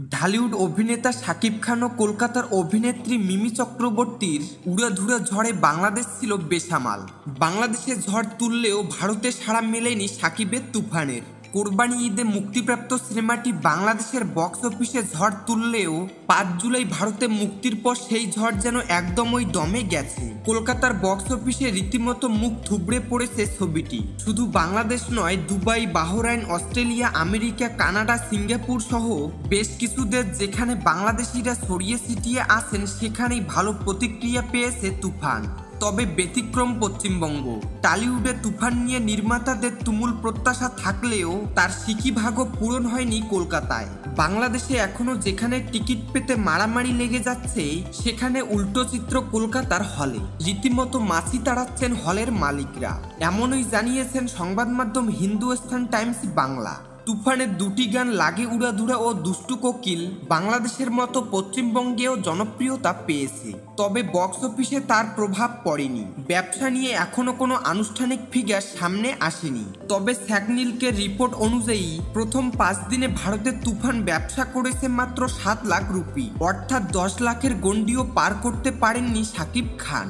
ঢালিউড অভিনেতা শাকিব খান ও কলকাতার অভিনেত্রী মিমি চক্রবর্তীর উড়াধুরা ঝড়ে বাংলাদেশ ছিল বেসামাল। বাংলাদেশে ঝড় তুললেও ভারতে সাড়া মেলেনি শাকিবের তুফানের। কোরবানি ঈদে মুক্তিপ্রাপ্ত সিনেমাটি বাংলাদেশের বক্স অফিসে ঝড় তুললেও ৫ জুলাই ভারতে মুক্তির পর সেই ঝড় যেন একদমই দমে গেছে। কলকাতার বক্স অফিসে রীতিমতো মুখ থুবড়ে পড়েছে ছবিটি। শুধু বাংলাদেশ নয়, Dubai, Bahrain, Australia, America, Canada, Singapore সহ বেশ কিছু দেশ যেখানে বাংলাদেশিরা ছড়িয়ে ছিটিয়ে আছেন সেখানেই ভালো প্রতিক্রিয়া পেয়েছে তুফান। তবে ব্যতিক্রম পশ্চিমবঙ্গ। টলিউডে তুফান নিয়ে নির্মাতাদের তুমুল প্রত্যাশা থাকলেও তার সিকিভাগও পূরণ হয়নি কলকাতায়। বাংলাদেশে এখনো যেখানে টিকিট পেতে মারামারি লেগে যাচ্ছে, সেখানে উল্টো চিত্র কলকাতার হলে। রীতিমতো মাছি তাড়াচ্ছেন হলের মালিকরা, এমনই জানিয়েছেন সংবাদ মাধ্যম হিন্দুস্তান টাইমস বাংলা। তুফানের দুটি গান লাগে উড়াধুরা ও দুষ্টু কোকিল বাংলাদেশের মতো পশ্চিমবঙ্গেও জনপ্রিয়তা পেয়েছে, তবে বক্স অফিসে তার প্রভাব পড়েনি। ব্যবসা নিয়ে এখনো কোনো আনুষ্ঠানিক ফিগার সামনে আসেনি, তবে স্যাগনিলকের রিপোর্ট অনুযায়ী প্রথম ৫ দিনে ভারতের তুফান ব্যবসা করেছে মাত্র ৭ লাখ রুপি, অর্থাৎ ১০ লাখের গণ্ডিও পার করতে পারেননি শাকিব খান।